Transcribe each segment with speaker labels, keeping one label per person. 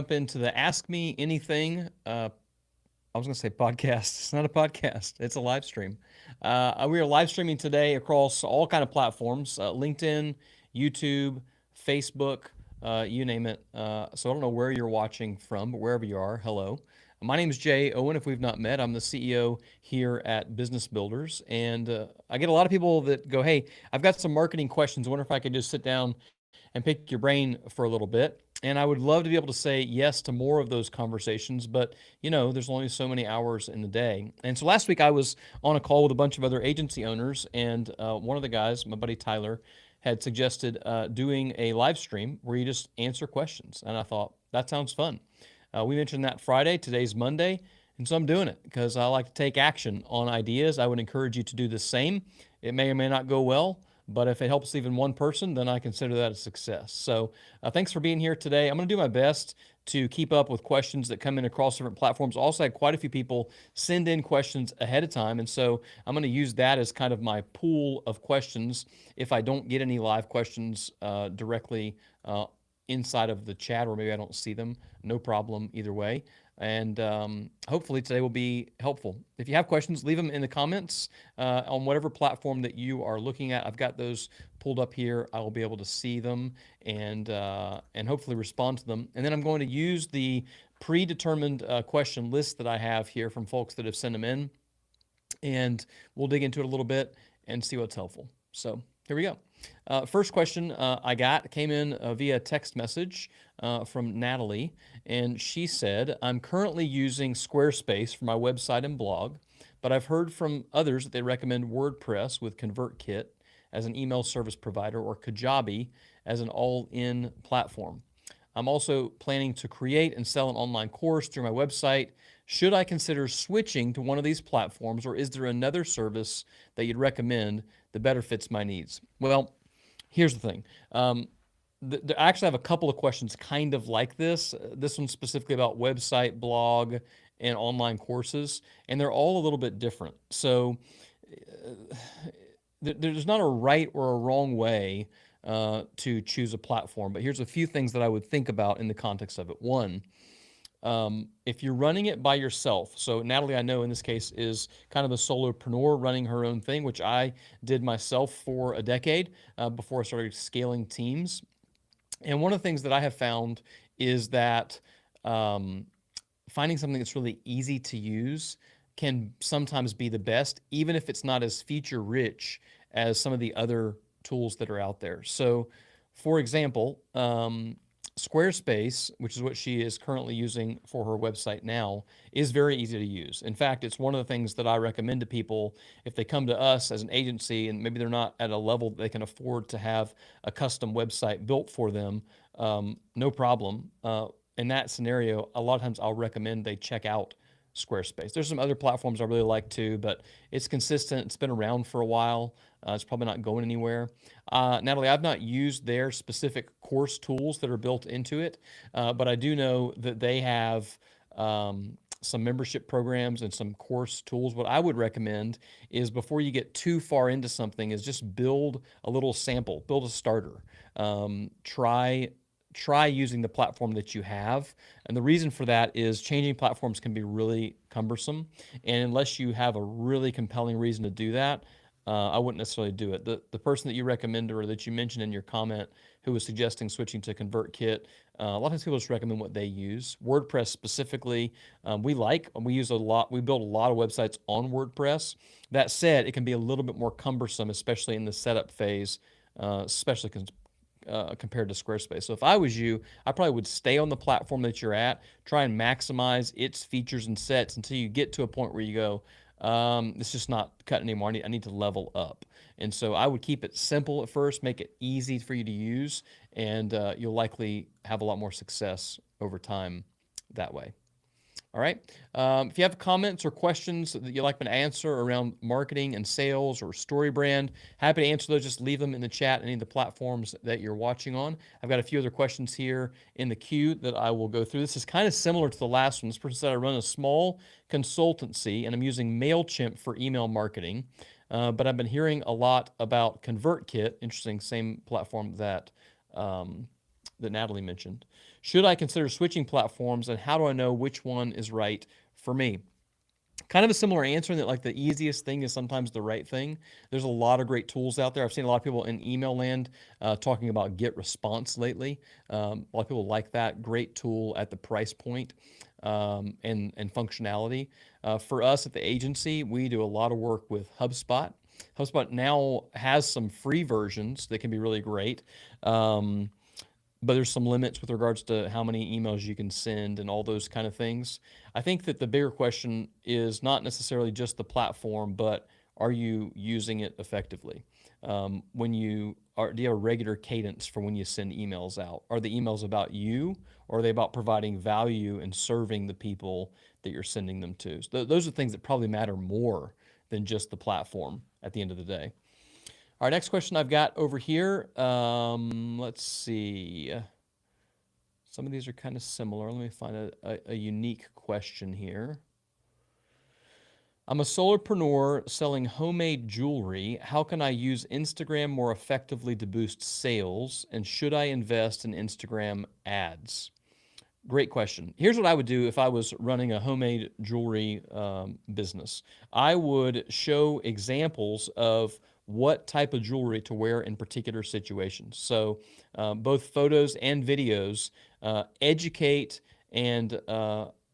Speaker 1: Jump into the Ask Me Anything. I was going to say podcast. It's not a podcast. It's a live stream. We are live streaming today across all kind of platforms: LinkedIn, YouTube, Facebook, you name it. So I don't know where you're watching from, but wherever you are, hello. My name is Jay Owen. If we've not met, I'm the CEO here at Business Builders, and I get a lot of people that go, "Hey, I've got some marketing questions. I wonder if I could just sit down and pick your brain for a little bit." And I would love to be able to say yes to more of those conversations, but there's only so many hours in the day. And so last week I was on a call with a bunch of other agency owners, and one of the guys, my buddy Tyler, had suggested doing a live stream where you just answer questions. And I thought, that sounds fun. We mentioned that Friday. Today's Monday. And so I'm doing it because I like to take action on ideas. I would encourage you to do the same. It may or may not go well, but if it helps even one person, then I consider that a success. So thanks for being here today. I'm going to do my best to keep up with questions that come in across different platforms. Also, had quite a few people send in questions ahead of time. And so I'm going to use that as kind of my pool of questions. If I don't get any live questions directly inside of the chat, or maybe I don't see them, no problem either way. And hopefully today will be helpful. If you have questions, leave them in the comments on whatever platform that you are looking at. I've got those pulled up here. I will be able to see them and hopefully respond to them. And then I'm going to use the predetermined question list that I have here from folks that have sent them in, and we'll dig into it a little bit and see what's helpful. So here we go. First question I got came in via text message from Natalie, and she said, "I'm currently using Squarespace for my website and blog, but I've heard from others that they recommend WordPress with ConvertKit as an email service provider or Kajabi as an all-in platform. I'm also planning to create and sell an online course through my website. Should I consider switching to one of these platforms, or is there another service that you'd recommend that better fits my needs?" Well, here's the thing. I actually have a couple of questions kind of like this. This one's specifically about website, blog, and online courses, and they're all a little bit different. So there's not a right or a wrong way to choose a platform, but here's a few things that I would think about in the context of it. One, if you're running it by yourself, so Natalie, I know in this case is kind of a solopreneur running her own thing, which I did myself for a decade before I started scaling teams. And one of the things that I have found is that finding something that's really easy to use can sometimes be the best, even if it's not as feature rich as some of the other tools that are out there. So, for example, Squarespace, which is what she is currently using for her website now, is very easy to use. In fact, it's one of the things that I recommend to people if they come to us as an agency and maybe they're not at a level that they can afford to have a custom website built for them, no problem. In that scenario, a lot of times I'll recommend they check out Squarespace. There's some other platforms I really like too, but it's consistent. It's been around for a while. It's probably not going anywhere. Natalie, I've not used their specific course tools that are built into it, but I do know that they have some membership programs and some course tools. What I would recommend is before you get too far into something is just build a little sample, build a starter. Try using the platform that you have. And the reason for that is changing platforms can be really cumbersome. And unless you have a really compelling reason to do that, I wouldn't necessarily do it. The person that you recommended or that you mentioned in your comment who was suggesting switching to ConvertKit, a lot of times people just recommend what they use. WordPress specifically, we use a lot, we build a lot of websites on WordPress. That said, it can be a little bit more cumbersome, especially in the setup phase, especially compared to Squarespace. So if I was you, I probably would stay on the platform that you're at, try and maximize its features and sets until you get to a point where you go, it's just not cutting anymore. I need to level up. And so I would keep it simple at first, make it easy for you to use, and you'll likely have a lot more success over time that way. All right. If you have comments or questions that you'd like me to answer around marketing and sales or story brand, happy to answer those. Just leave them in the chat, any of the platforms that you're watching on. I've got a few other questions here in the queue that I will go through. This is kind of similar to the last one. This person said, "I run a small consultancy and I'm using MailChimp for email marketing, but I've been hearing a lot about ConvertKit." Interesting, same platform that that Natalie mentioned. Should I consider switching platforms, and how do I know which one is right for me? Kind of a similar answer in that, like, the easiest thing is sometimes the right thing. There's a lot of great tools out there. I've seen a lot of people in email land talking about GetResponse lately. A lot of people like that. Great tool at the price point and functionality. For us at the agency, we do a lot of work with HubSpot. HubSpot now has some free versions that can be really great. But there's some limits with regards to how many emails you can send and all those kind of things. I think that the bigger question is not necessarily just the platform, but are you using it effectively? When you are, do you have a regular cadence for when you send emails out? Are the emails about you, or are they about providing value and serving the people that you're sending them to? So those are things that probably matter more than just the platform at the end of the day. Our next question I've got over here. Let's see. Some of these are kind of similar. Let me find a unique question here. I'm a solopreneur selling homemade jewelry. How can I use Instagram more effectively to boost sales? And should I invest in Instagram ads? Great question. Here's what I would do if I was running a homemade jewelry business. I would show examples of what type of jewelry to wear in particular situations. So both photos and videos educate and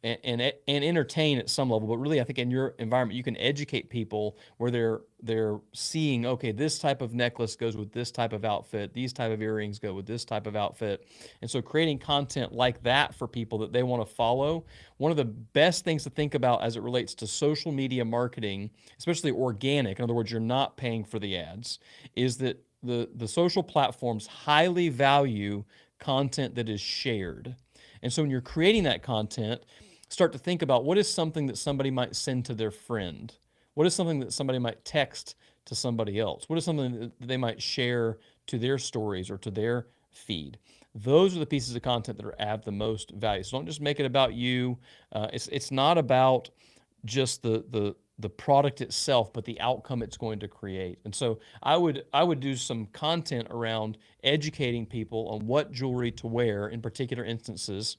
Speaker 1: entertain at some level, but really I think in your environment you can educate people where they're seeing, okay, this type of necklace goes with this type of outfit, these type of earrings go with this type of outfit. And so creating content like that for people that they want to follow. One of the best things to think about as it relates to social media marketing, especially organic, in other words, you're not paying for the ads, is that the social platforms highly value content that is shared. And so when you're creating that content, start to think about what is something that somebody might send to their friend? What is something that somebody might text to somebody else? What is something that they might share to their stories or to their feed? Those are the pieces of content that add the most value. So don't just make it about you. It's not about just the product itself, but the outcome it's going to create. And so I would do some content around educating people on what jewelry to wear in particular instances,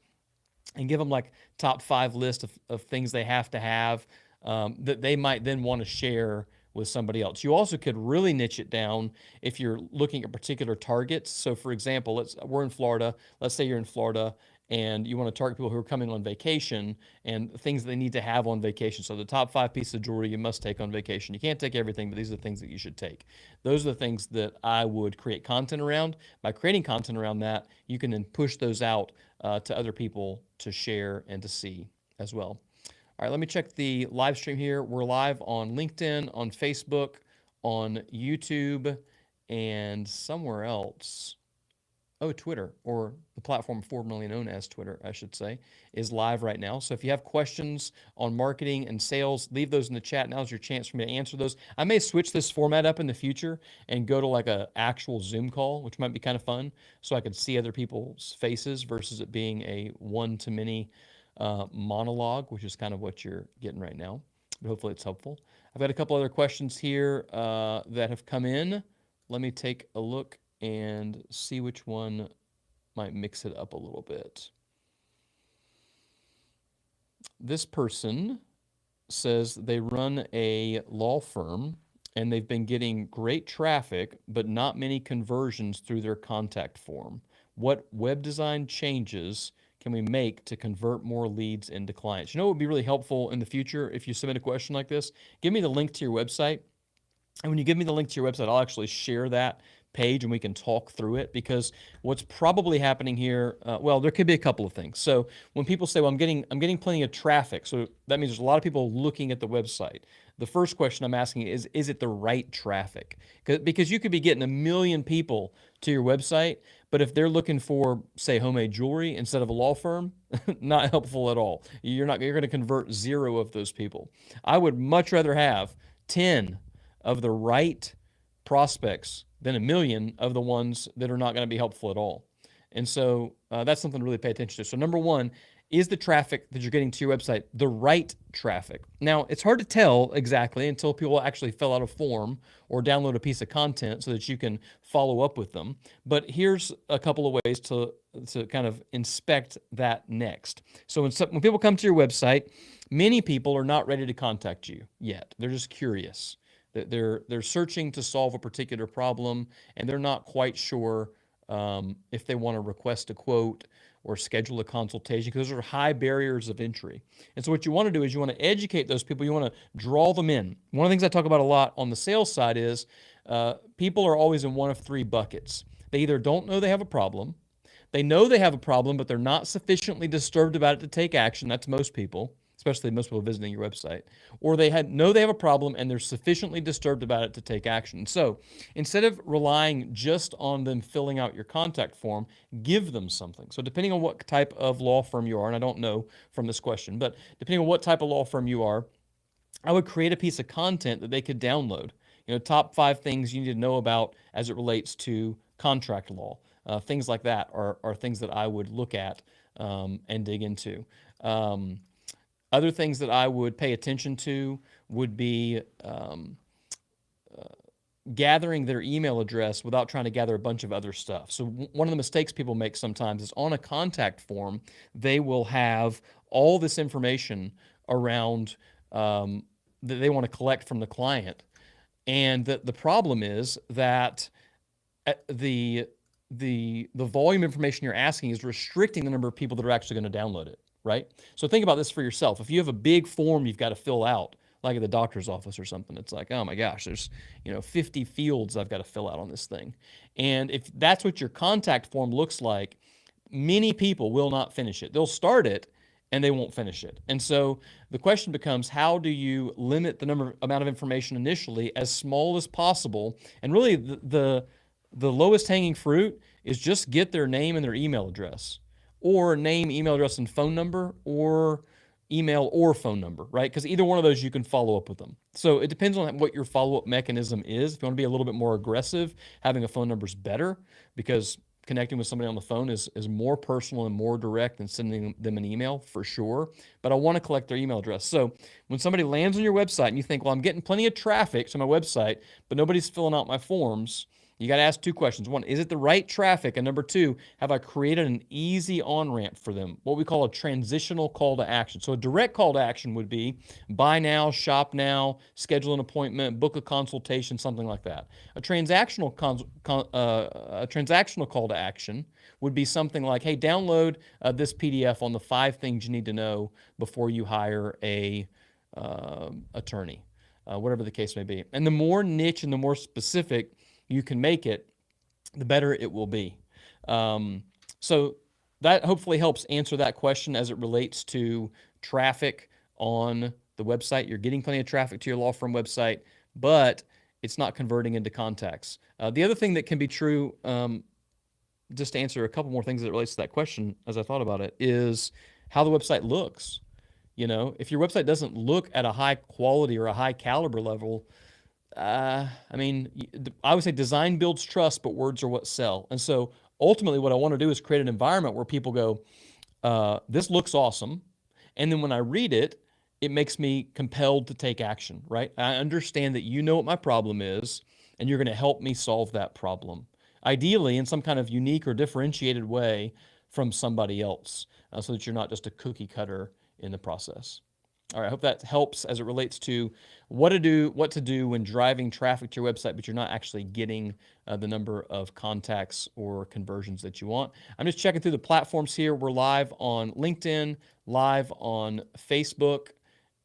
Speaker 1: and give them like top 5 list of things they have to have that they might then want to share with somebody else. You also could really niche it down if you're looking at particular targets. So for example, we're in Florida. Let's say you're in Florida and you want to target people who are coming on vacation and things they need to have on vacation. So the top 5 pieces of jewelry you must take on vacation. You can't take everything, but these are the things that you should take. Those are the things that I would create content around. By creating content around that, you can then push those out to other people to share and to see as well. All right, let me check the live stream here. We're live on LinkedIn, on Facebook, on YouTube, and somewhere else. Oh, Twitter, or the platform formerly known as Twitter, I should say, is live right now. So if you have questions on marketing and sales, leave those in the chat. Now's your chance for me to answer those. I may switch this format up in the future and go to like an actual Zoom call, which might be kind of fun, so I could see other people's faces versus it being a one-to-many monologue, which is kind of what you're getting right now. But hopefully it's helpful. I've got a couple other questions here that have come in. Let me take a look and see which one might mix it up a little bit. This person says they run a law firm and they've been getting great traffic, but not many conversions through their contact form. What web design changes can we make to convert more leads into clients? You know what would be really helpful in the future if you submit a question like this? Give me the link to your website. And when you give me the link to your website, I'll actually share that page and we can talk through it, because what's probably happening here, well, there could be a couple of things. So when people say, well, I'm getting plenty of traffic, so that means there's a lot of people looking at the website. The first question I'm asking is it the right traffic? Because you could be getting 1 million people to your website, but if they're looking for, say, homemade jewelry instead of a law firm, not helpful at all. You're going to convert 0 of those people. I would much rather have 10 of the right prospects than 1 million of the ones that are not going to be helpful at all. And so that's something to really pay attention to. So number one, is the traffic that you're getting to your website the right traffic? Now, it's hard to tell exactly until people actually fill out a form or download a piece of content so that you can follow up with them. But here's a couple of ways to kind of inspect that next. So when people come to your website, many people are not ready to contact you yet. They're just curious. They're searching to solve a particular problem, and they're not quite sure if they want to request a quote or schedule a consultation, because those are high barriers of entry. And so what you want to do is you want to educate those people. You want to draw them in. One of the things I talk about a lot on the sales side is people are always in one of three buckets. They either don't know they have a problem, they know they have a problem, but they're not sufficiently disturbed about it to take action. That's most people, especially most people visiting your website. Or they know they have a problem and they're sufficiently disturbed about it to take action. So instead of relying just on them filling out your contact form, give them something. So depending on what type of law firm you are, and I don't know from this question, but depending on what type of law firm you are, I would create a piece of content that they could download. Top 5 things you need to know about as it relates to contract law. Things like that are things that I would look at and dig into. Other things that I would pay attention to would be gathering their email address without trying to gather a bunch of other stuff. So one of the mistakes people make sometimes is on a contact form, they will have all this information around that they want to collect from the client. And the problem is that the volume of information you're asking is restricting the number of people that are actually going to download it, right? So think about this for yourself. If you have a big form you've got to fill out, like at the doctor's office or something, it's like, oh my gosh, there's 50 fields I've got to fill out on this thing. And if that's what your contact form looks like, many people will not finish it. They'll start it and they won't finish it. And so the question becomes, how do you limit the amount of information initially as small as possible? And really the lowest hanging fruit is just get their name and their email address, or name, email address, and phone number, or email or phone number, right? Because either one of those you can follow up with them. So it depends on what your follow-up mechanism is. If you want to be a little bit more aggressive, having a phone number is better, because connecting with somebody on the phone is more personal and more direct than sending them an email, for sure. But I want to collect their email address. So when somebody lands on your website and you think, well, I'm getting plenty of traffic to my website, but nobody's filling out my forms, you got to ask 2 questions. 1, is it the right traffic? And number 2, have I created an easy on-ramp for them? What we call a transitional call to action. So a direct call to action would be buy now, shop now, schedule an appointment, book a consultation, something like that. A transactional call to action would be something like, hey, download this PDF on the 5 things you need to know before you hire a attorney, whatever the case may be. And the more niche and the more specific you can make it, the better it will be. So that hopefully helps answer that question as it relates to traffic on the website. You're getting plenty of traffic to your law firm website, but it's not converting into contacts. The other thing that can be true, just to answer a couple more things that relates to that question as I thought about it, is how the website looks. If your website doesn't look at a high quality or a high caliber level, I would say design builds trust, but words are what sell. And so ultimately what I want to do is create an environment where people go, this looks awesome. And then when I read it, it makes me compelled to take action, right? I understand that you know what my problem is, and you're going to help me solve that problem. Ideally in some kind of unique or differentiated way from somebody else, so that you're not just a cookie cutter in the process. All right, I hope that helps as it relates to what to do when driving traffic to your website, but you're not actually getting the number of contacts or conversions that you want. I'm just checking through the platforms here. We're live on LinkedIn, live on Facebook,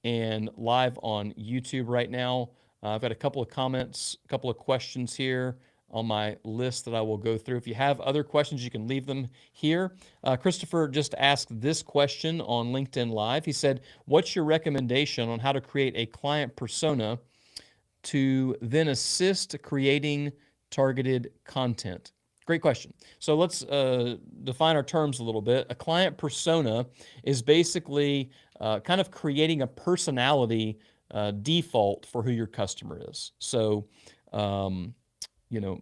Speaker 1: and live on YouTube right now. I've got a couple of comments, a couple of questions here on my list that I will go through. If you have other questions, you can leave them here. Christopher just asked this question on LinkedIn Live. He said, what's your recommendation on how to create a client persona to then assist creating targeted content? Great question. So let's define our terms a little bit. A client persona is basically kind of creating a personality default for who your customer is. So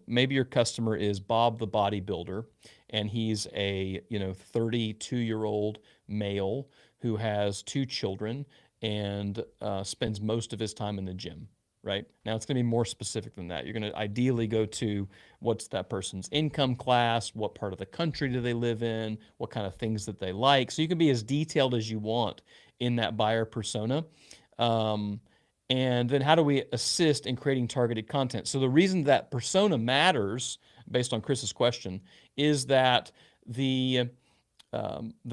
Speaker 1: maybe your customer is Bob the bodybuilder, and he's a 32-year-old male who has two children and spends most of his time in the gym. Right now, it's going to be more specific than that. You're going to ideally go to what's that person's income class, what part of the country do they live in, what kind of things that they like. So you can be as detailed as you want in that buyer persona. And then how do we assist in creating targeted content? So the reason that persona matters, based on Chris's question, is that the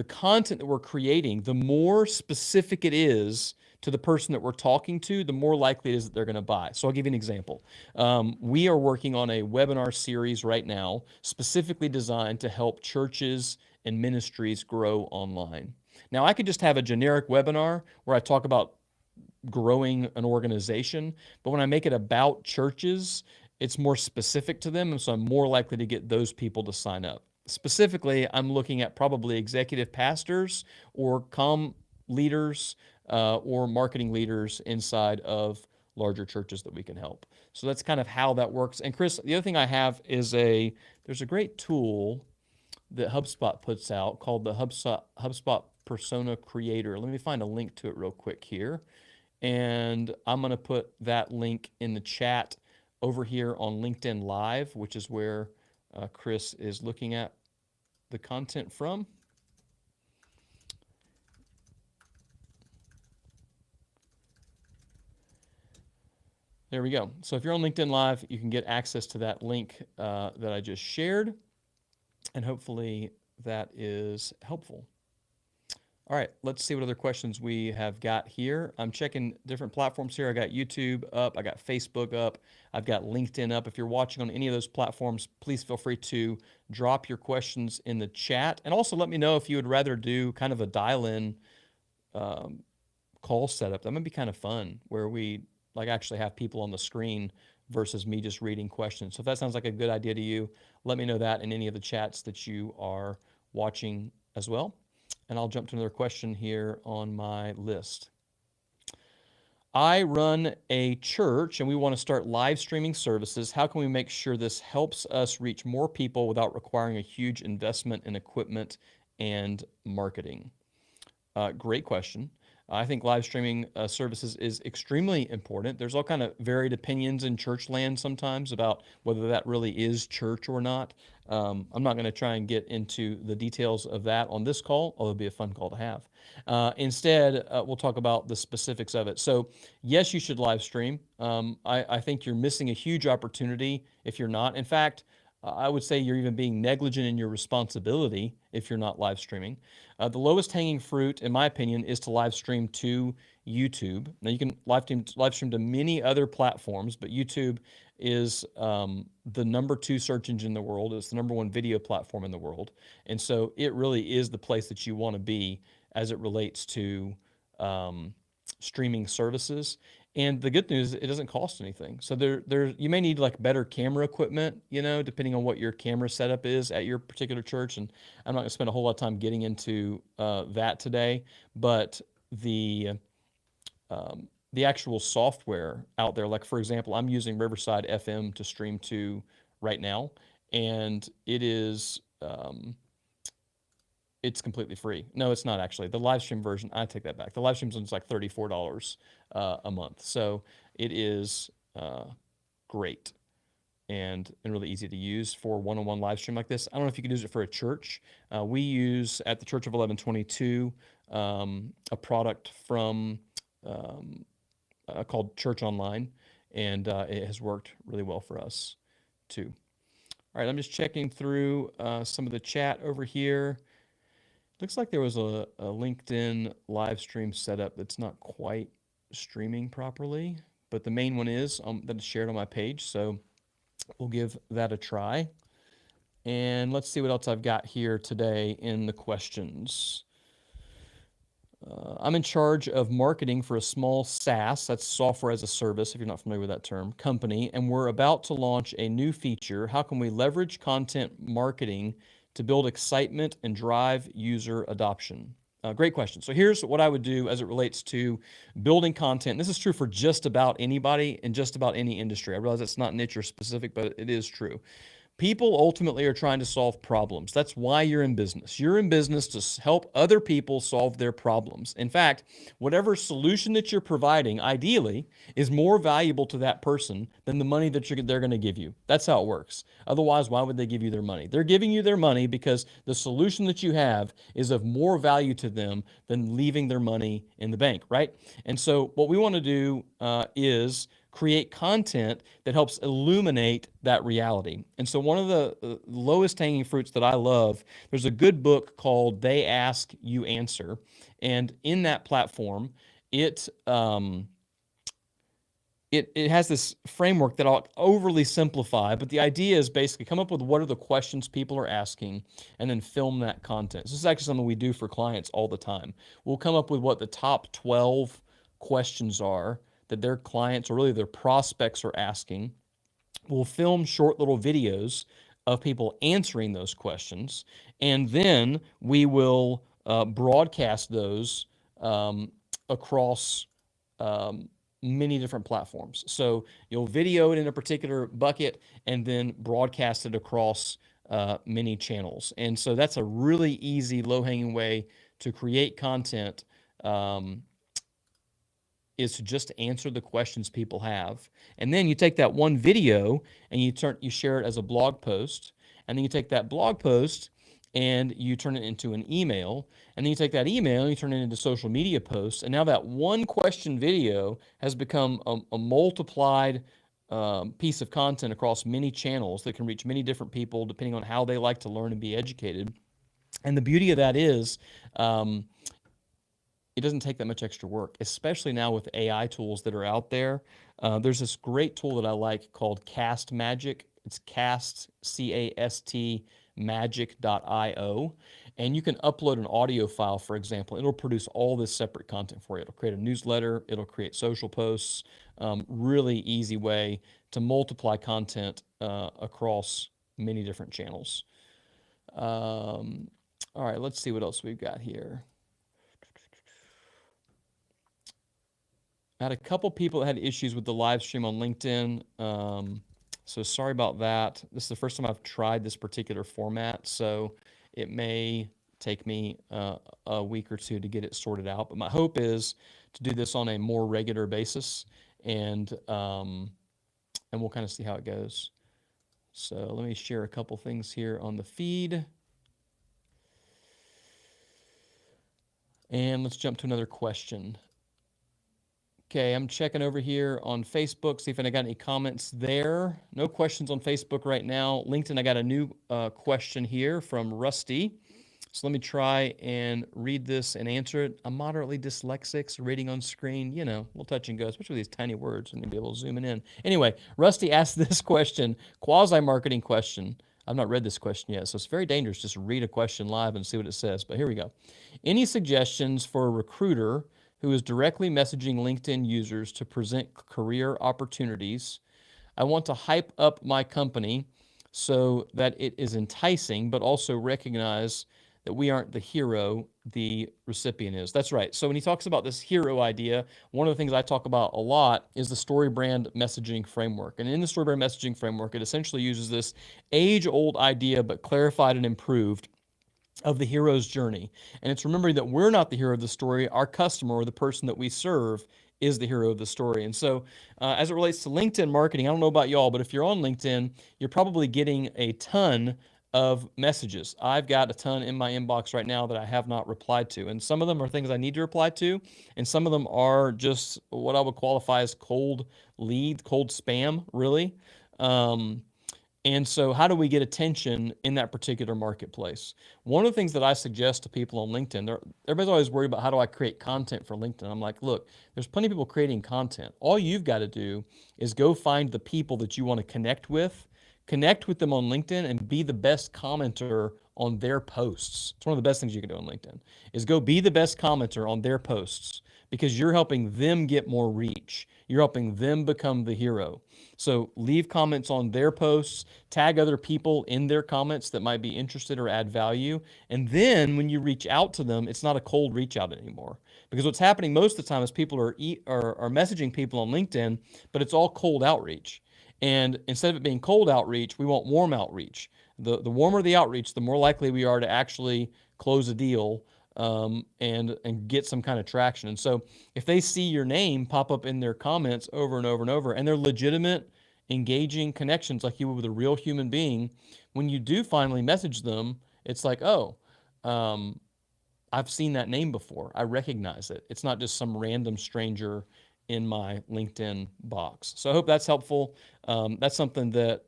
Speaker 1: content that we're creating, the more specific it is to the person that we're talking to, the more likely it is that they're going to buy. So I'll give you an example. We are working on a webinar series right now, specifically designed to help churches and ministries grow online. Now, I could just have a generic webinar where I talk about growing an organization, but when I make it about churches, it's more specific to them, and so I'm more likely to get those people to sign up. Specifically, I'm looking at probably executive pastors or leaders or marketing leaders inside of larger churches that we can help. So that's kind of how that works. And Chris, the other thing I have is there's a great tool that HubSpot puts out called the HubSpot Persona Creator. Let me find a link to it real quick here. And I'm going to put that link in the chat over here on LinkedIn Live, which is where Chris is looking at the content from. There we go. So if you're on LinkedIn Live, you can get access to that link that I just shared. And hopefully that is helpful. All right, let's see what other questions we have got here. I'm checking different platforms here. I got YouTube up, I got Facebook up, I've got LinkedIn up. If you're watching on any of those platforms, please feel free to drop your questions in the chat. And also let me know if you would rather do kind of a dial-in call setup. That might be kind of fun, where we actually have people on the screen versus me just reading questions. So if that sounds like a good idea to you, let me know that in any of the chats that you are watching as well. And I'll jump to another question here on my list. I run a church and we want to start live streaming services. How can we make sure this helps us reach more people without requiring a huge investment in equipment and marketing? Great question. I think live streaming services is extremely important. There's all kind of varied opinions in church land sometimes about whether that really is church or not. I'm not going to try and get into the details of that on this call, although it'd be a fun call to have. Instead, we'll talk about the specifics of it. So yes, you should live stream. I think you're missing a huge opportunity if you're not. In fact, I would say you're even being negligent in your responsibility if you're not live streaming. The lowest hanging fruit, in my opinion, is to live stream to YouTube. Now, you can live stream to many other platforms, but YouTube is the #2 search engine in the world. It's the #1 video platform in the world. And so it really is the place that you want to be as it relates to streaming services. And the good news, it doesn't cost anything. So you may need better camera equipment, depending on what your camera setup is at your particular church. And I'm not going to spend a whole lot of time getting into that today. But the actual software out there, like for example, I'm using Riverside FM to stream to right now, and it is it's completely free. No, it's not actually. The live stream version, I take that back. The live stream is like $34 a month. So it is great and really easy to use for one-on-one live stream like this. I don't know if you can use it for a church. We use at the Church of 1122 a product from called Church Online, and it has worked really well for us too. All right, I'm just checking through some of the chat over here. Looks like there was a LinkedIn live stream setup that's not quite streaming properly, but the main one is that is shared on my page, so we'll give that a try. And let's see what else I've got here today in the questions. I'm in charge of marketing for a small SaaS, that's software as a service, if you're not familiar with that term, company, and we're about to launch a new feature. How can we leverage content marketing to build excitement and drive user adoption? Great question. So here's what I would do as it relates to building content. This is true for just about anybody in just about any industry. I realize it's not niche or specific, but it is true. People ultimately are trying to solve problems. That's why you're in business. You're in business to help other people solve their problems. In fact, whatever solution that you're providing, ideally, is more valuable to that person than the money that they're going to give you. That's how it works. Otherwise, why would they give you their money? They're giving you their money because the solution that you have is of more value to them than leaving their money in the bank, right? And so what we want to do is create content that helps illuminate that reality. And so one of the lowest hanging fruits that I love, there's a good book called They Ask, You Answer. And in that platform, it has this framework that I'll overly simplify, but the idea is basically come up with what are the questions people are asking and then film that content. So this is actually something we do for clients all the time. We'll come up with what the top 12 questions are that their clients or really their prospects are asking. We'll film short little videos of people answering those questions, and then we will broadcast those across many different platforms. So you'll video it in a particular bucket and then broadcast it across many channels. And so that's a really easy, low-hanging way to create content, is to just answer the questions people have. And then you take that one video and you share it as a blog post. And then you take that blog post and you turn it into an email. And then you take that email and you turn it into social media posts. And now that one question video has become a multiplied piece of content across many channels that can reach many different people depending on how they like to learn and be educated. And the beauty of that is, it doesn't take that much extra work, especially now with AI tools that are out there. There's this great tool that I like called Cast Magic. It's Cast, C-A-S-T, magic.io. And you can upload an audio file, for example. It'll produce all this separate content for you. It'll create a newsletter. It'll create social posts. Really easy way to multiply content across many different channels. All right, let's see what else we've got here. I had a couple people that had issues with the live stream on LinkedIn. So sorry about that. This is the first time I've tried this particular format, so it may take me a week or two to get it sorted out. But my hope is to do this on a more regular basis, and we'll kind of see how it goes. So let me share a couple things here on the feed. And let's jump to another question. Okay, I'm checking over here on Facebook, see if I got any comments there. No questions on Facebook right now. LinkedIn, I got a new question here from Rusty. So let me try and read this and answer it. I'm moderately dyslexic, so reading on screen, you know, we'll touch and go, especially with these tiny words, and be able to zoom in. Anyway, Rusty asked this question, quasi-marketing question. I've not read this question yet, so it's very dangerous just to read a question live and see what it says, but here we go. Any suggestions for a recruiter who is directly messaging LinkedIn users to present career opportunities? I want to hype up my company so that it is enticing, but also recognize that we aren't the hero the recipient is. That's right. So when he talks about this hero idea, one of the things I talk about a lot is the StoryBrand messaging framework. And in the StoryBrand messaging framework, it essentially uses this age-old idea, but clarified and improved, of the hero's journey. And it's remembering that we're not the hero of the story. Our customer, or the person that we serve, is the hero of the story. And so as it relates to LinkedIn marketing, I don't know about y'all, but if you're on LinkedIn, you're probably getting a ton of messages. I've got a ton in my inbox right now that I have not replied to. And some of them are things I need to reply to, and some of them are just what I would qualify as cold lead, cold spam, really. And so how do we get attention in that particular marketplace? One of the things that I suggest to people on LinkedIn, everybody's always worried about how do I create content for LinkedIn. I'm like, look, there's plenty of people creating content. All you've got to do is go find the people that you want to connect with them on LinkedIn, and be the best commenter on their posts. It's one of the best things you can do on LinkedIn, is go be the best commenter on their posts. because you're helping them get more reach. You're helping them become the hero. So leave comments on their posts, tag other people in their comments that might be interested or add value. And then when you reach out to them, it's not a cold reach out anymore. Because what's happening most of the time is people are messaging people on LinkedIn, but it's all cold outreach. And instead of it being cold outreach, we want warm outreach. The warmer the outreach, the more likely we are to actually close a deal, and get some kind of traction. And so if they see your name pop up in their comments over and over and over, and they're legitimate, engaging connections like you would with a real human being, when you do finally message them, it's like, oh, I've seen that name before. I recognize it. It's not just some random stranger in my LinkedIn box. So I hope that's helpful. That's something that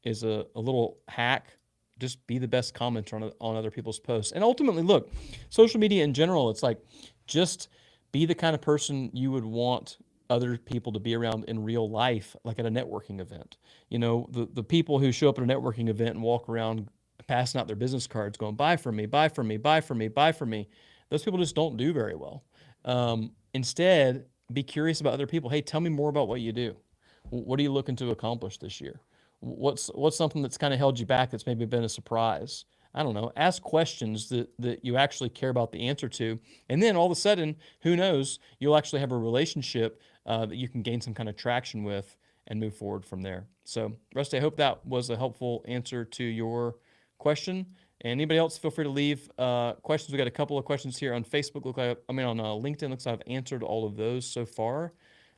Speaker 1: is a little hack. Just be the best commenter on other people's posts. And ultimately, look, social media in general, it's like just be the kind of person you would want other people to be around in real life, like at a networking event. You know, the people who show up at a networking event and walk around passing out their business cards going, buy from me, buy from me, buy from me, buy from me. Those people just don't do very well. Instead, be curious about other people. Hey, tell me more about what you do. What are you looking to accomplish this year? What's something that's kind of held you back that's maybe been a surprise? I don't know. Ask questions that you actually care about the answer to. And then all of a sudden, who knows, you'll actually have a relationship that you can gain some kind of traction with and move forward from there. So, Rusty, I hope that was a helpful answer to your question. And anybody else, feel free to leave questions. We got a couple of questions here on Facebook. On LinkedIn. Looks like I've answered all of those so far.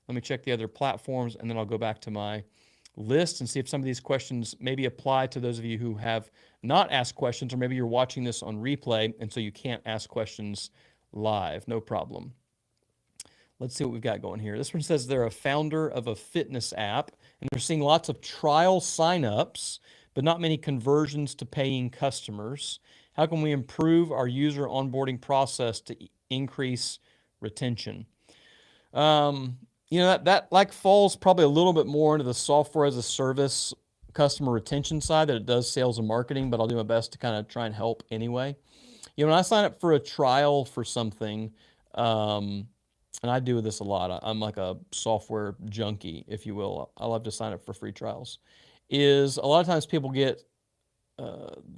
Speaker 1: Let me check the other platforms, and then I'll go back to my list and see if some of these questions maybe apply to those of you who have not asked questions, or maybe you're watching this on replay and so you can't ask questions live. No problem. Let's see what we've got going here. This one says they're a founder of a fitness app and they're seeing lots of trial signups, but not many conversions to paying customers. How can we improve our user onboarding process to increase retention? That like falls probably a little bit more into the software as a service customer retention side than it does sales and marketing, but I'll do my best to kind of try and help anyway. When I sign up for a trial for something, and I do this a lot, I'm like a software junkie, if you will. I love to sign up for free trials. Is a lot of times people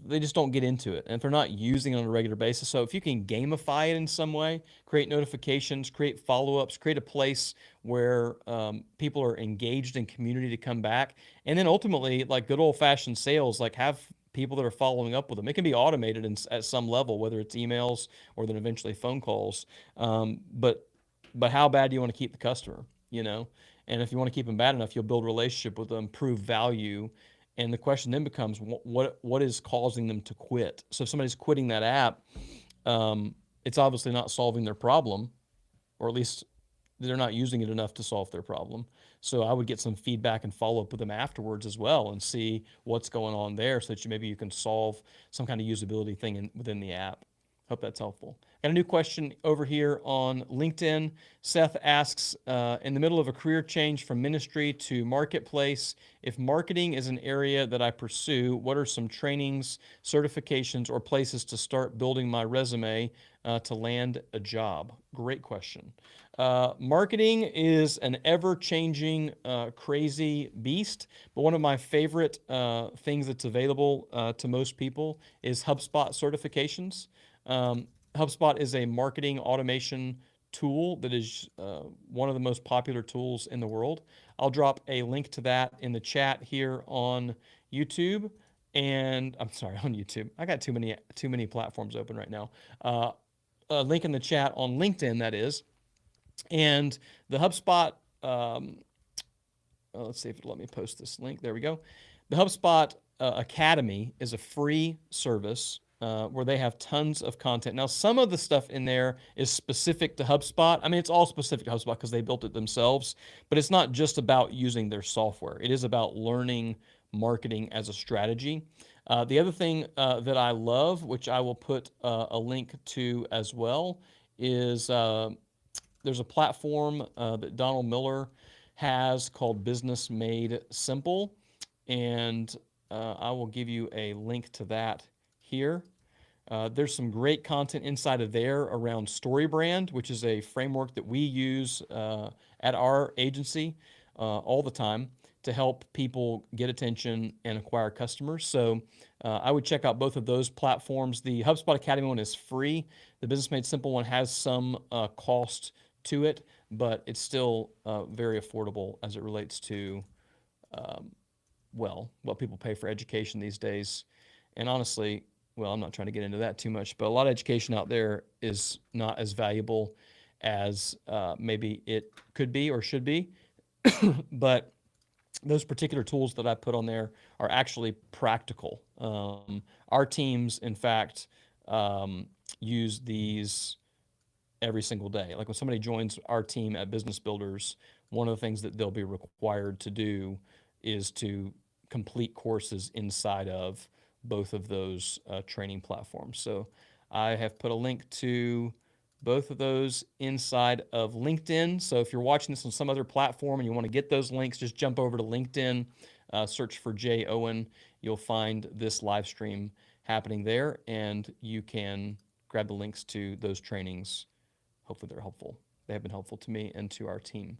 Speaker 1: they just don't get into it, and if they're not using it on a regular basis. So if you can gamify it in some way, create notifications, create follow-ups, create a place where people are engaged in community to come back, and then ultimately, like good old-fashioned sales, like have people that are following up with them. It can be automated at some level, whether it's emails or then eventually phone calls. But how bad do you want to keep the customer? And if you want to keep them bad enough, you'll build a relationship with them, prove value. And the question then becomes, what is causing them to quit? So if somebody's quitting that app, it's obviously not solving their problem, or at least they're not using it enough to solve their problem. So I would get some feedback and follow up with them afterwards as well and see what's going on there so that maybe you can solve some kind of usability thing within the app. Hope that's helpful. Got a new question over here on LinkedIn. Seth asks, in the middle of a career change from ministry to marketplace, if marketing is an area that I pursue, what are some trainings, certifications, or places to start building my resume to land a job? Great question. Marketing is an ever-changing, crazy beast, but one of my favorite things that's available to most people is HubSpot certifications. HubSpot is a marketing automation tool that is one of the most popular tools in the world. I'll drop a link to that in the chat here on YouTube. And I'm sorry, on YouTube. I got too many platforms open right now. A link in the chat on LinkedIn, that is. And the HubSpot, let's see if it'll let me post this link. There we go. The HubSpot Academy is a free service where they have tons of content. Now, some of the stuff in there is specific to HubSpot. I mean, it's all specific to HubSpot because they built it themselves, but it's not just about using their software. It is about learning marketing as a strategy. The other thing that I love, which I will put a link to as well, is there's a platform that Donald Miller has called Business Made Simple, and I will give you a link to that here. There's some great content inside of there around StoryBrand, which is a framework that we use at our agency all the time to help people get attention and acquire customers. So I would check out both of those platforms. The HubSpot Academy one is free. The Business Made Simple one has some cost to it, but it's still very affordable as it relates to, what people pay for education these days. And honestly, well, I'm not trying to get into that too much, but a lot of education out there is not as valuable as maybe it could be or should be. But those particular tools that I put on there are actually practical. Our teams, in fact, use these every single day. Like when somebody joins our team at Business Builders, one of the things that they'll be required to do is to complete courses inside of both of those training platforms. So I have put a link to both of those inside of LinkedIn. So if you're watching this on some other platform and you want to get those links, just jump over to LinkedIn, search for Jay Owen. You'll find this live stream happening there, and you can grab the links to those trainings. Hopefully they're helpful. They have been helpful to me and to our team.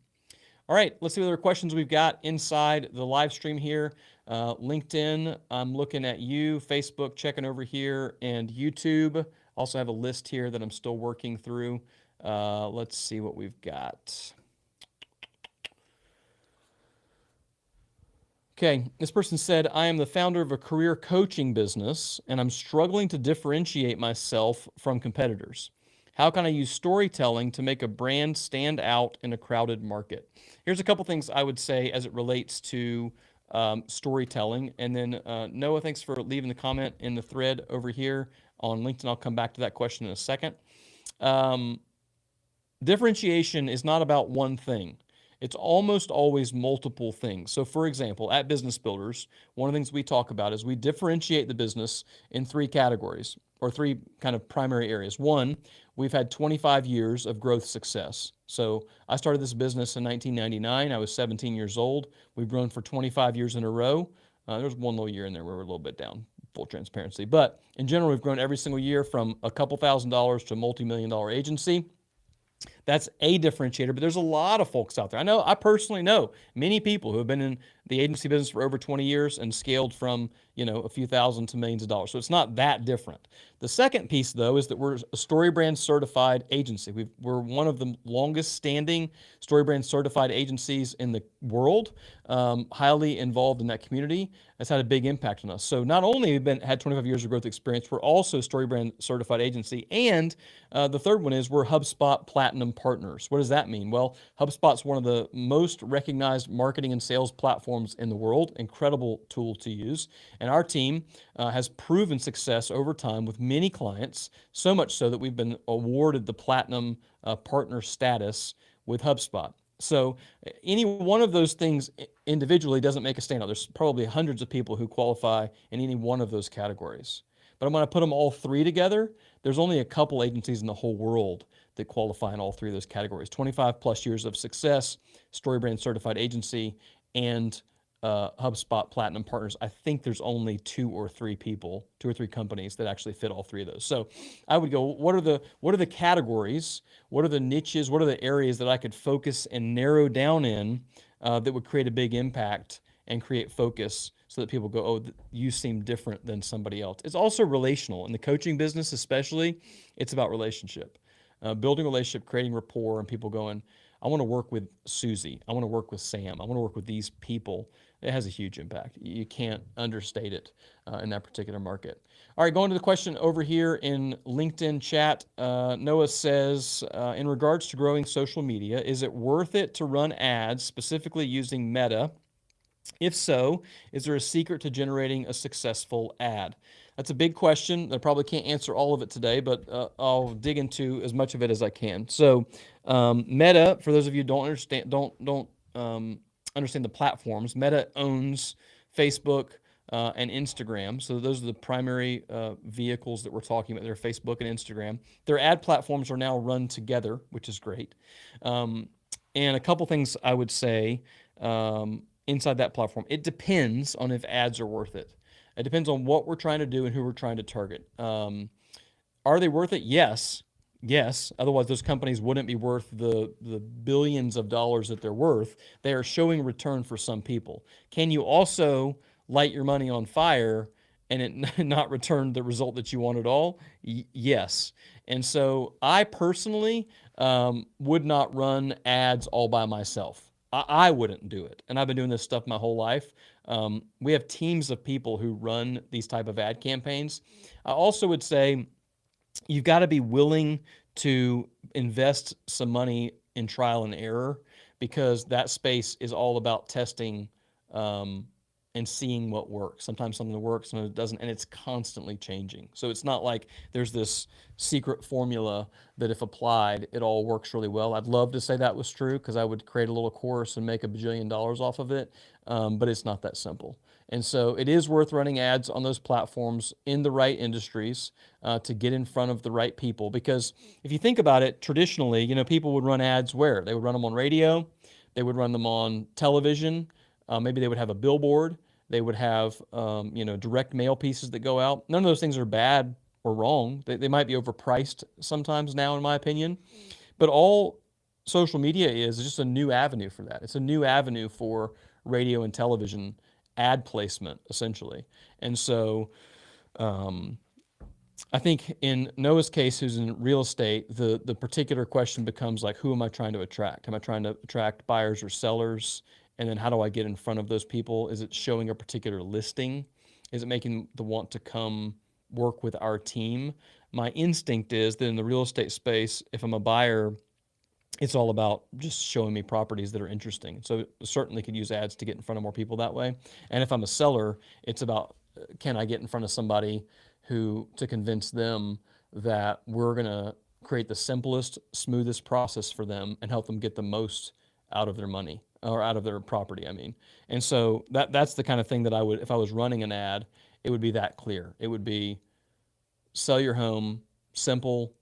Speaker 1: All right, let's see what other questions we've got inside the live stream here. LinkedIn, I'm looking at you. Facebook, checking over here, and YouTube. Also have a list here that I'm still working through. Let's see what we've got. Okay, this person said, I am the founder of a career coaching business, and I'm struggling to differentiate myself from competitors. How can I use storytelling to make a brand stand out in a crowded market? Here's a couple things I would say as it relates to storytelling. And then Noah, thanks for leaving the comment in the thread over here on LinkedIn. I'll come back to that question in a second. Differentiation is not about one thing. It's almost always multiple things. So for example, at Business Builders, one of the things we talk about is we differentiate the business in three categories or three kind of primary areas. One, we've had 25 years of growth success. So I started this business in 1999. I was 17 years old. We've grown for 25 years in a row. There's one little year in there where we're a little bit down, full transparency. But in general, we've grown every single year from a couple $1,000s to a multi-million-dollar agency. That's a differentiator, but there's a lot of folks out there. I personally know many people who have been in the agency business for over 20 years and scaled from, a few thousand to millions of dollars. So it's not that different. The second piece, though, is that we're a StoryBrand certified agency. We're one of the longest standing StoryBrand certified agencies in the world, highly involved in that community. That's had a big impact on us. So not only have we had 25 years of growth experience, we're also a StoryBrand certified agency. And the third one is we're HubSpot Platinum partners. What does that mean? Well, HubSpot's one of the most recognized marketing and sales platforms in the world. Incredible tool to use. And our team has proven success over time with many clients, so much so that we've been awarded the Platinum partner status with HubSpot. So any one of those things individually doesn't make a standout. There's probably hundreds of people who qualify in any one of those categories. But I'm going to put them all three together. There's only a couple agencies in the whole world that qualify in all three of those categories. 25 plus years of success, StoryBrand certified agency, and HubSpot Platinum partners. I think there's only two or three companies that actually fit all three of those. So I would go, what are the categories? What are the niches? What are the areas that I could focus and narrow down in that would create a big impact and create focus so that people go, oh, you seem different than somebody else. It's also relational. In the coaching business especially, it's about relationship. Building a relationship, creating rapport, and people going, I want to work with Susie. I want to work with Sam. I want to work with these people. It has a huge impact. You can't understate it in that particular market. All right, going to the question over here in LinkedIn chat. Noah says, in regards to growing social media, is it worth it to run ads specifically using Meta? If so, is there a secret to generating a successful ad? That's a big question. I probably can't answer all of it today, but I'll dig into as much of it as I can. So, Meta, for those of you who don't understand the platforms, Meta owns Facebook and Instagram. So those are the primary vehicles that we're talking about. They're Facebook and Instagram. Their ad platforms are now run together, which is great. And a couple things I would say inside that platform. It depends on if ads are worth it. It depends on what we're trying to do and who we're trying to target. Are they worth it? Yes. Yes. Otherwise, those companies wouldn't be worth the billions of dollars that they're worth. They are showing return for some people. Can you also light your money on fire and it not return the result that you want at all? Yes. And so I personally would not run ads all by myself. I wouldn't do it. And I've been doing this stuff my whole life. We have teams of people who run these type of ad campaigns. I also would say you've got to be willing to invest some money in trial and error, because that space is all about testing and seeing what works. Sometimes something works, sometimes it doesn't, and it's constantly changing. So it's not like there's this secret formula that if applied, it all works really well. I'd love to say that was true, because I would create a little course and make $1 bajillion off of it, but it's not that simple. And so it is worth running ads on those platforms in the right industries to get in front of the right people. Because if you think about it, traditionally, people would run ads where? They would run them on radio, they would run them on television, maybe they would have a billboard, they would have direct mail pieces that go out. None of those things are bad or wrong. They might be overpriced sometimes now, in my opinion. But all social media is just a new avenue for that. It's a new avenue for radio and television ad placement, essentially. And so I think in Noah's case, who's in real estate, the particular question becomes like, who am I trying to attract? Am I trying to attract buyers or sellers? And then how do I get in front of those people? Is it showing a particular listing? Is it making the want to come work with our team? My instinct is that in the real estate space, if I'm a buyer, it's all about just showing me properties that are interesting. So certainly could use ads to get in front of more people that way. And if I'm a seller, it's about, can I get in front of somebody to convince them that we're going to create the simplest, smoothest process for them and help them get the most out of their money, or out of their property, I mean. And so that's the kind of thing that I would, if I was running an ad, it would be that clear. It would be sell your home, simple,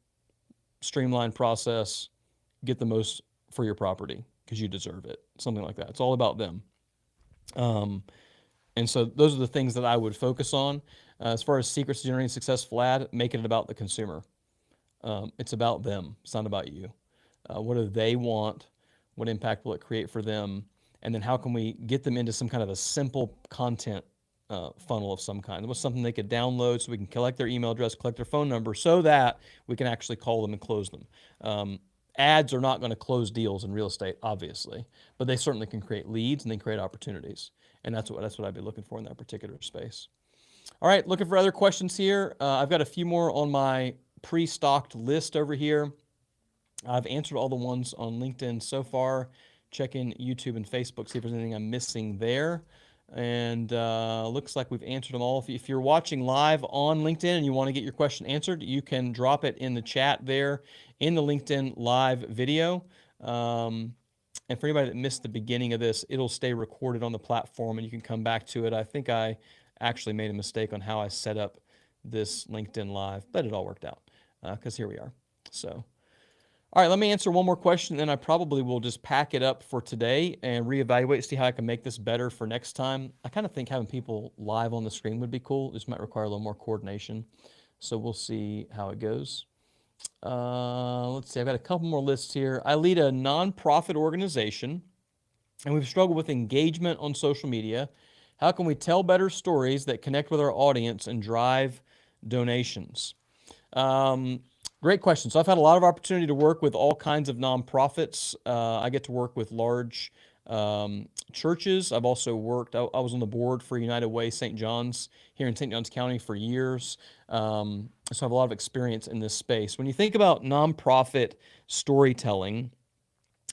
Speaker 1: streamlined process, get the most for your property because you deserve it, something like that. It's all about them. And so those are the things that I would focus on. As far as secrets to generating a successful ad, making it about the consumer. It's about them. It's not about you. What do they want? What impact will it create for them? And then how can we get them into some kind of a simple content funnel of some kind? What's something they could download so we can collect their email address, collect their phone number, so that we can actually call them and close them. Ads are not going to close deals in real estate, obviously, but they certainly can create leads and they create opportunities. And that's what I'd be looking for in that particular space. All right, looking for other questions here. I've got a few more on my pre-stocked list over here. I've answered all the ones on LinkedIn so far. Check in YouTube and Facebook, see if there's anything I'm missing there. And looks like we've answered them all. If you're watching live on LinkedIn and you want to get your question answered, you can drop it in the chat there in the LinkedIn live video. And for anybody that missed the beginning of this, it'll stay recorded on the platform and you can come back to it. I think I actually made a mistake on how I set up this LinkedIn live, but it all worked out because here we are. So, all right, let me answer one more question, then I probably will just pack it up for today and reevaluate, see how I can make this better for next time. I kind of think having people live on the screen would be cool. This might require a little more coordination. So we'll see how it goes. Let's see, I've got a couple more lists here. I lead a nonprofit organization, and we've struggled with engagement on social media. How can we tell better stories that connect with our audience and drive donations? Great question. So I've had a lot of opportunity to work with all kinds of nonprofits. I get to work with large churches. I've also worked, I was on the board for United Way St. John's here in St. Johns County for years. So I have a lot of experience in this space. When you think about nonprofit storytelling,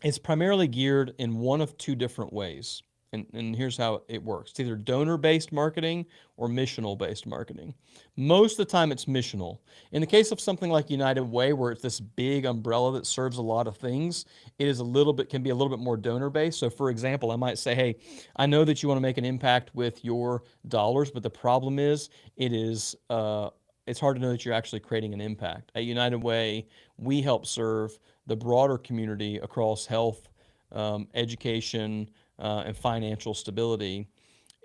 Speaker 1: it's primarily geared in one of two different ways. And here's how it works. It's either donor-based marketing or missional-based marketing. Most of the time it's missional. In the case of something like United Way, where it's this big umbrella that serves a lot of things, it is can be a little bit more donor-based. So for example, I might say, hey, I know that you want to make an impact with your dollars, but the problem is it's hard to know that you're actually creating an impact. At United Way, we help serve the broader community across health, education, and financial stability,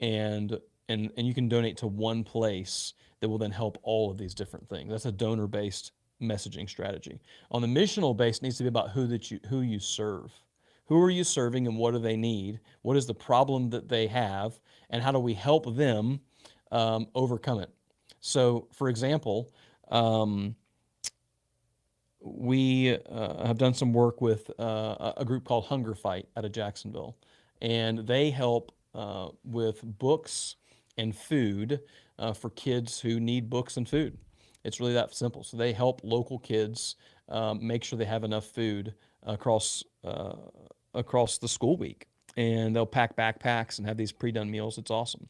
Speaker 1: and you can donate to one place that will then help all of these different things. That's a donor-based messaging strategy. On the missional base, it needs to be about who you serve. Who are you serving and what do they need? What is the problem that they have? And how do we help them overcome it? So, for example, we have done some work with a group called Hunger Fight out of Jacksonville, and they help with books and food for kids who need books and food. It's really that simple. So they help local kids make sure they have enough food across the school week, and they'll pack backpacks and have these pre-done meals. It's awesome.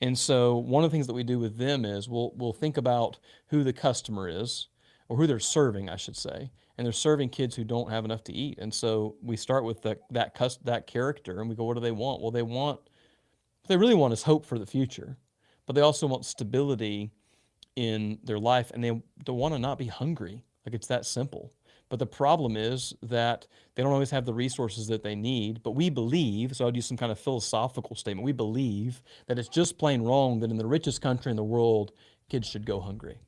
Speaker 1: And so one of the things that we do with them is we'll think about who the customer is, or who they're serving, I should say. And they're serving kids who don't have enough to eat. And so we start with that character, and we go, what do they want? Well, what they really want is hope for the future, but they also want stability in their life, and they want to not be hungry. Like, it's that simple. But the problem is that they don't always have the resources that they need. But we believe, so I'll use some kind of philosophical statement, we believe that it's just plain wrong that in the richest country in the world, kids should go hungry.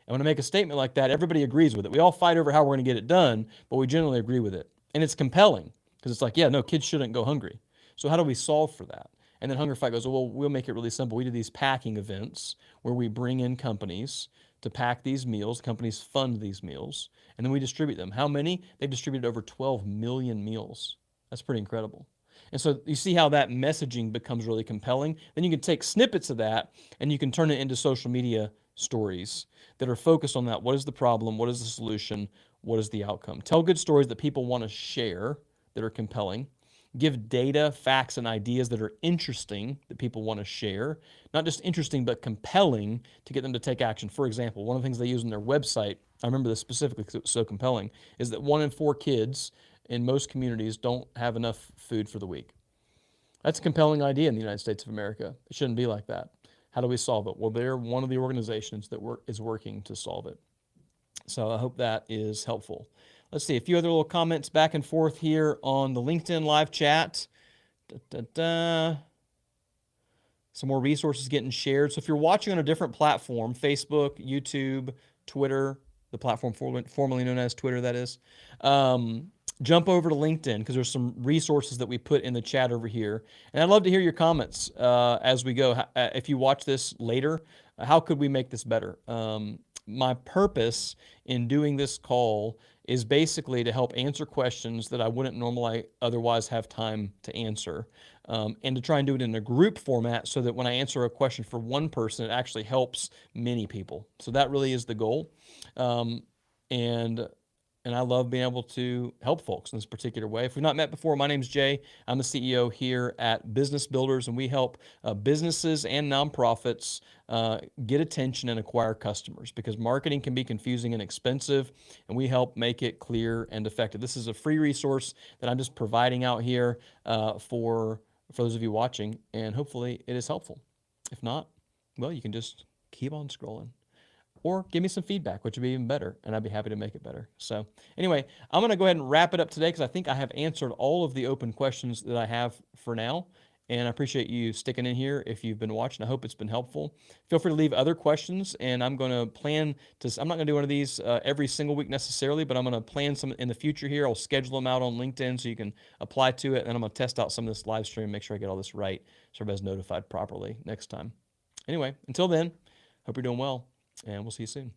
Speaker 1: And when I make a statement like that, everybody agrees with it. We all fight over how we're going to get it done, but we generally agree with it. And it's compelling because it's like, yeah, no, kids shouldn't go hungry. So how do we solve for that? And then Hunger Fight goes, well, we'll make it really simple. We do these packing events where we bring in companies to pack these meals. Companies fund these meals, and then we distribute them. How many? They've distributed over 12 million meals. That's pretty incredible. And so you see how that messaging becomes really compelling. Then you can take snippets of that and you can turn it into social media stories that are focused on that. What is the problem? What is the solution? What is the outcome? Tell good stories that people want to share, that are compelling. Give data, facts, and ideas that are interesting, that people want to share. Not just interesting, but compelling to get them to take action. For example, one of the things they use on their website, I remember this specifically because it was so compelling, is that 1 in 4 kids in most communities don't have enough food for the week. That's a compelling idea in the United States of America. It shouldn't be like that. How do we solve it? Well, they're one of the organizations that is working to solve it. So I hope that is helpful. Let's see, a few other little comments back and forth here on the LinkedIn live chat. Some more resources getting shared. So if you're watching on a different platform, Facebook, YouTube, Twitter, the platform formerly known as Twitter, that is, jump over to LinkedIn because there's some resources that we put in the chat over here. And I'd love to hear your comments as we go. If you watch this later, how could we make this better? My purpose in doing this call is basically to help answer questions that I wouldn't normally otherwise have time to answer, and to try and do it in a group format so that when I answer a question for one person, it actually helps many people. So that really is the goal. And I love being able to help folks in this particular way. If we've not met before, my name's Jay. I'm the CEO here at Business Builders, and we help businesses and nonprofits get attention and acquire customers, because marketing can be confusing and expensive, and we help make it clear and effective. This is a free resource that I'm just providing out here for those of you watching, and hopefully it is helpful. If not, well, you can just keep on scrolling. Or give me some feedback, which would be even better, and I'd be happy to make it better. So anyway, I'm going to go ahead and wrap it up today because I think I have answered all of the open questions that I have for now. And I appreciate you sticking in here if you've been watching. I hope it's been helpful. Feel free to leave other questions, and I'm going to plan to, I'm not going to do one of these every single week necessarily, but I'm going to plan some in the future here. I'll schedule them out on LinkedIn so you can apply to it, and I'm going to test out some of this live stream, make sure I get all this right so everybody's notified properly next time. Anyway, until then, hope you're doing well, and we'll see you soon.